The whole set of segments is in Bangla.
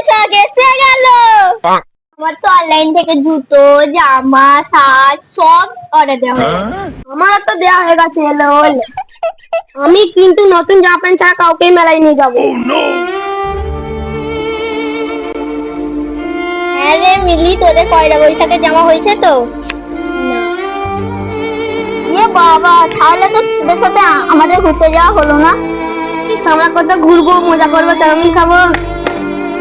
শাক এসে গেল। আমার তো অনলাইন থেকে জুতো, জামা, শাক সব অর্ডার দেওয়া হয়ে গেছে। আমার তো দেওয়া হয়ে গেছে। এলো হলো। আমি কিন্তু নতুন জামা প্যান্ট ছাড়া কাউকে মেলায় নিয়ে যাবো। হ্যাঁ রে মিলি, তোদের পয়লা বৈশাখে জামা হয়েছে তো? এ বাবা, তাহলে তো ছোট ছোট আমাদের ঘুরতে যাওয়া হলো না। আমরা কত ঘুরবো, মজা করবো, চাউমিন খাবো।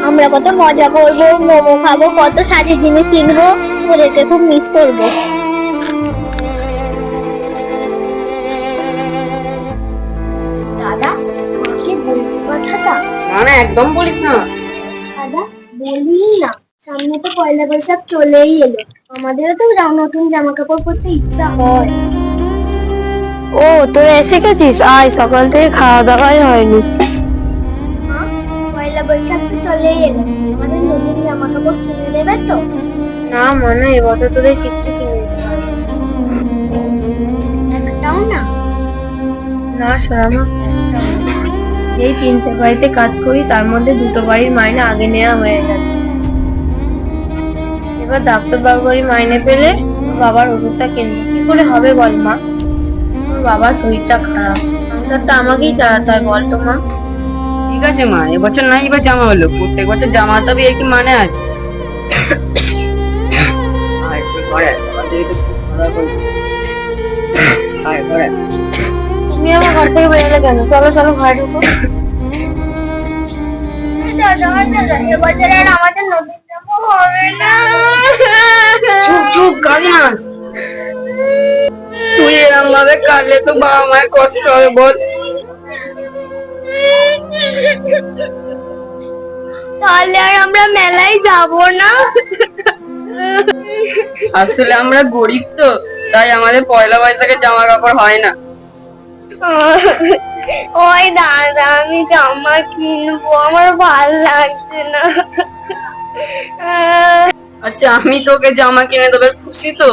আমরা কত মজা করবো, মোমো খাবো, কত সাজের জিনিস কিনবো। তোদেরকে খুব মিস করবো। দাদা, মাকে বলবো কথাটা? না একদম বলিস না। দাদা, বলি না। সামনে তো পয়লা বৈশাখ চলেই এলো। আমাদেরও তো নতুন জামা কাপড় পরতে ইচ্ছা হয়। ও, তোরা এসে গেছিস? আয়, সকাল থেকে খাওয়া দাওয়াই হয়নি। পয়লা বৈশাখ তো চলেই এলো, আমাদের নতুন জামা কাপড় কিনে দেবে তো? না মানে, এবছর তোদের কিচ্ছু কিনে দিতে হবে একটাও না? না সোনামা, যেই 3টে বাড়িতে কাজ করি তার মধ্যে 2টো বাড়ির মাইনে আগে নেওয়া হয়ে গেছে। এবার ডাক্তার বাবুর মাইনে পেলে বাবার ওষুধটা কিনবো। কি করে হবে বল মা? আমার বাবার শরীরটা খারাপ, সংসারটা আমাকেই চালাতে হয়, বল তো মা? ঠিক আছে মা, এবছর নাই এবার জামা হলো, প্রত্যেক বছর জামা তবে একটু মানে আছে। তুমি আমার ঘর থেকে বেরোলে কেন? চলো চলো, ঘরে ঢুকো। দাদা দাদা, এবছর আর আমাদের নতুন জামা হবে না। চুপ চুপ, কাঁদি না। তুই এরম ভাবে কাঁদলে তো বাবা মায়ের কষ্ট হবে বল। তাহলে আর আমরা মেলায় যাব না? আসলে আমরা গরিব তো, তাই আমাদের পয়লা বৈশাখে জামা কাপড় হয় না। ওই দাদা, আমি জামা কিনবো, আমার ভাল লাগছে না। আচ্ছা, আমি তোকে জামা কিনে দেবো, খুশি তো?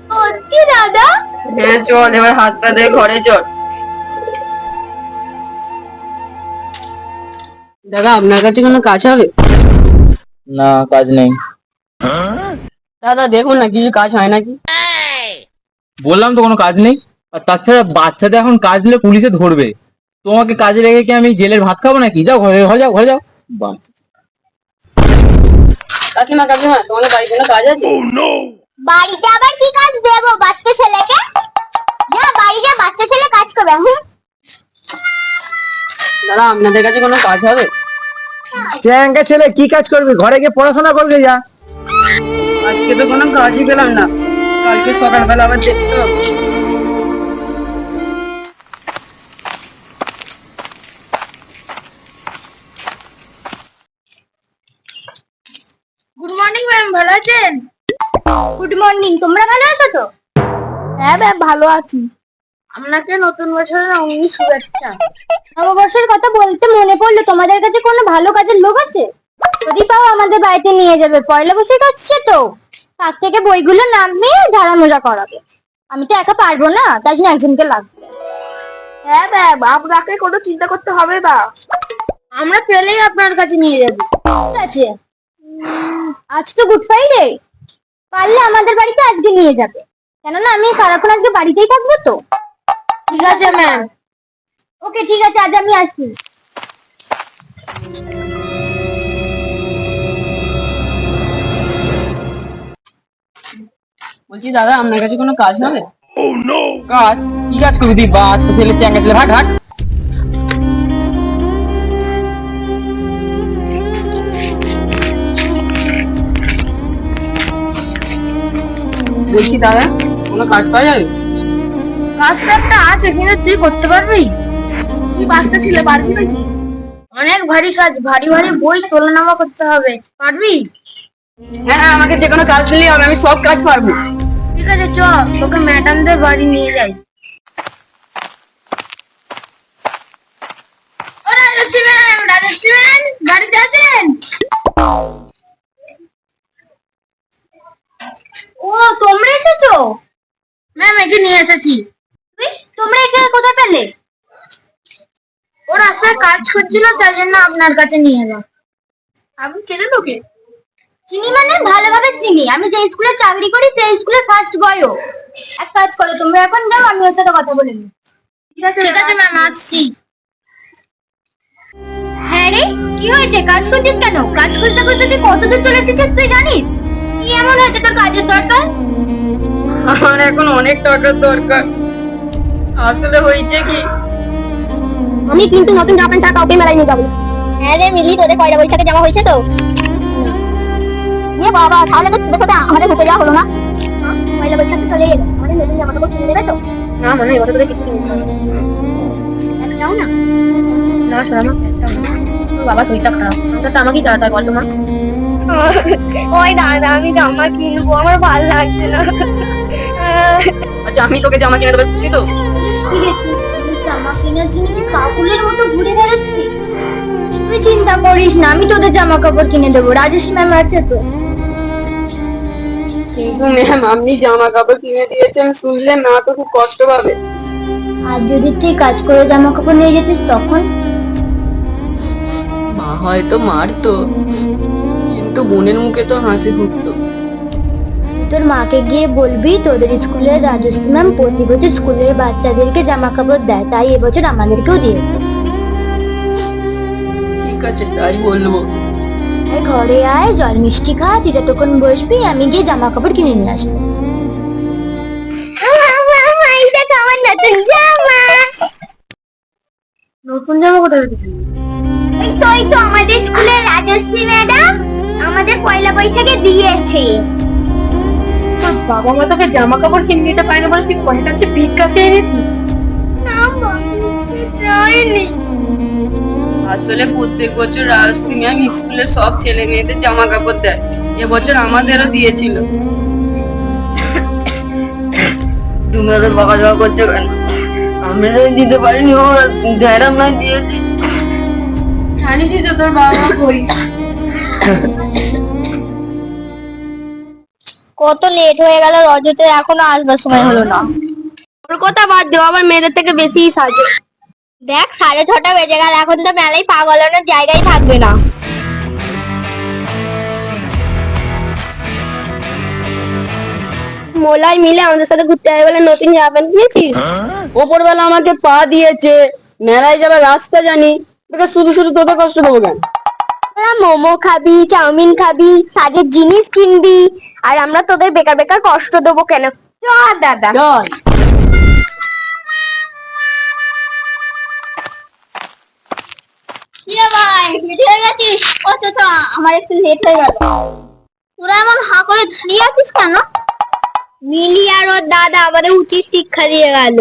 সত্যি দাদা? হ্যাঁ চল, এবার হাত পা ধুয়ে ঘরে চল। দাদা, আপনার কাছে কোনো কাজ হবে? না, কাজ নেই। দাদা দেখুন না, কিছু কাজ হয় নাকি। বললাম তো কোনো কাজ নেই। আর তাছাড়া বাচ্চাদের এখন কাজ নিলে পুলিশে ধরবে। তোমাকে কাজে রেখে কি আমি জেলের ভাত খাবো নাকি? যাও ঘরে, ঘরে যাও, ঘরে যাও। কাকিমা কাকিমা, তোমাদের বাড়ি কোনো কাজ আছে? বাড়িতে আবার কি কাজ দেবো বাচ্চা ছেলেকে? যা বাড়ি যা, বাচ্চা ছেলে কাজ করবে। দাদা, আপনাদের কাছে কোনো কাজ হবে? চ্যাংকা ছেলে কি কাজ করবি? ঘরে গিয়ে পড়াশোনা করবে যা। আজকে তো কোনো কাজই পেলাম না, কালকে সকালবেলা আবার দেখতে হবে। গুড মর্নিং ম্যাম, ভালো আছেন? গুড মর্নিং, তোমরা ভালো আছো তো? হ্যাঁ ম্যাম, ভালো আছি। আপনাকে নতুন বছরের অগ্নি শুভেচ্ছা। নববর্ষের কথা বলতে মনে পড়লো, তোমাদের কাছে কোনো ভালো কাজের লোক আছে? যদি পাও আমাদের বাড়িতে নিয়ে যাবে, পয়লা বৈশাখ আসছে তো। তার থেকে বইগুলো নামিয়ে ঝাড়া মোজা করাবে। আমি তো একা পারবো না, তাই জন্য একজনকে লাগবে। হ্যাঁ ম্যাম, আপনাকে কোনো চিন্তা করতে হবে না, আমরা পেলেই আপনার কাছে নিয়ে যাবো। ঠিক আছে। আজ তো গুড ফ্রাইডে, পারলে আমাদের বাড়িতে আজকে নিয়ে যাবে, কেননা আমি সারাক্ষণ আজকে বাড়িতেই থাকবো তো। ঠিক আছে ম্যাম। ওকে ঠিক আছে, আজ আমি আসি। বলছি দাদা, আপনার কাছে কোনো কাজ হবে? কাজ? কি কাজ করবি তুই? বাচ্চা ছেলে, চ্যাংকা ছেলে, ভাগ ভাগ। বলছি দাদা, কোনো কাজ পাওয়া যাবে? কাজটা একটা আছে, কিন্তু তুই করতে পারবি? তুই বাচ্চা ছেলে, পারবি নাকি? অনেক ভারী কাজ, ভারী ভারী বই তোলা নামা করতে হবে, পারবি? হ্যাঁ হ্যাঁ, আমাকে যে কোনো কাজ দিলেই হবে, আমি সব কাজ পারবো। ঠিক আছে, চ তোকে ম্যাডামদের বাড়ি নিয়ে যাই। ও রাজশ্রী ম্যাম, রাজশ্রী ম্যাম, বাড়িতে আছেন? ও, তোমরা এসেছো? ম্যাম, একে নিয়ে এসেছি। তোমরা একে কোথায় পেলে? ও রাস্তায় কাজ করছিল, তাই জন্য আপনার কাছে নিয়ে এলাম। আমি চেনে তোকে? চিনি মানে ভালোভাবে চিনি, আমি যে স্কুলে চাকরি করি সেই স্কুলে ফার্স্ট বয়ও। এক কাজ করো, তোমরা এখন যাও, আমি ওর সাথে কথা বলে নিই। ঠিক আছে ম্যাম, আসছি। হ্যাঁ রে, কি হয়েছে? কাজ করছিস কেন? কাজ খুঁজতে খুঁজতে তুই কতদূর চলে এসেছিস তুই জানিস? কি এমন হয়েছে তোর কাজের দরকার? আমার এখন অনেক টাকার দরকার। আসলে হয়েছে কি, আমি কিন্তু নতুন জামা প্যান্ট ছাড়া কাউকে মেলায় নিয়ে যাবো। হ্যাঁ রে মিলি, তোদের পয়লা বৈশাখে জামা হয়েছে তো? বাবা, তাহলে তো তোদের সাথে আমাদের ঘুরতে যাওয়া হলো না। পয়লা বৈশাখ তো চলে এলো, আমাদের নতুন জামা কাপড় কিনে দেবে তো? না মানে এবার তোদের কিছু নেই। একটাও না? না শোনা না, তোর বাবা শরীরটা খারাপ, তো আমাকেই তাড়াতাড়ি বল তোমার। ওই দাদা, আমি জামা কিনবো, আমার ভালো লাগছে না। আচ্ছা আমি তোকে জামা কিনে দেবো, খুশি তো? জামা কেনার জন্য কি কাকুলের মতো ঘুরে বেড়াচ্ছি? তুই চিন্তা করিস না, আমি তোদের জামা কাপড় কিনে দেবো, রাজেশ ম্যাম আছে তো। কিন্তু ম্যাম আপনি জামা কাপড় কিনে দিয়েছেন শুনলে মা তো খুব কষ্ট পাবে। আর যদি তুই কাজ করে জামা কাপড় নিয়ে যেতিস তখন? মা হয়তো মারতো, কিন্তু বোনের মুখে তো হাসি ফুটতো। তোর মাকে গিয়ে বলবি তোদের স্কুলের রাজশ্রী ম্যাম প্রতি বছর স্কুলের বাচ্চাদেরকে জামা কাপড় দেয়, তাই এবছর আমাদেরকেও দিয়েছে। ঠিক আছে তাই বলবো। এই ঘরে আয়, জল মিষ্টি খা, তুই যতক্ষণ বসবি আমি গিয়ে জামা কাপড় কিনে নিয়ে আসবো। নতুন জামা কোথায় দিবি? এই তো আমাদের স্কুলের রাজশ্রী ম্যাডাম আমাদের পয়লা বৈশাখে দিয়েছে। বাবা মা তোকে জামা কাপড় কিনে দিতে পারে না বলে তুই পরের কাছে ভিক্ষা চেয়ে এনেছিস? না যাইনি। আসলে প্রত্যেক বছর রাজশ্রী ম্যাম স্কুলে সব ছেলে মেয়েদের জামা কাপড় দেয়, এবছর আমাদেরও দিয়েছিল। তুমি ওদের বকাঝকা করছো কেন? আমরা দিতে পারিনি, ওরা ম্যাডাম না দিয়েছি। জানিস তো তোর বাবা কই। কত লেট হয়ে গেল, রজতের এখনো আসবার সময় হলো না। ওর কথা বাদ দেও, আমার মেয়েদের থেকে বেশি সাজে। দেখ 6:30 বেজে গেল, এখন তো মেলায় পাগলানোর জায়গায় থাকবে না। মোলাই মিলে আমাদের সাথে ঘুরতে যাবে বলে নতুন জামা প্যান্ট কিনেছিস? ওপরবেলা আমাকে পা দিয়েছে, মেলায় যাবে রাস্তা জানি, তোকে শুধু শুধু তোদের কষ্ট দেবো কেন? তোরা মোমো খাবি, চাউমিন খাবি, সাজের জিনিস কিনবি, আর আমরা তোদের বেকার বেকার কষ্ট দেবো কেন? চল দাদা। চল। কি রে ভাই, রেডি হয়ে গেছিস? ও তো আমার একটু লেট হয়ে গেল। তোরা এমন হাঁ করে দাঁড়িয়ে আছিস কেন? মিলি আর ওর দাদা আমাদের উচিত শিক্ষা দিয়ে গেল।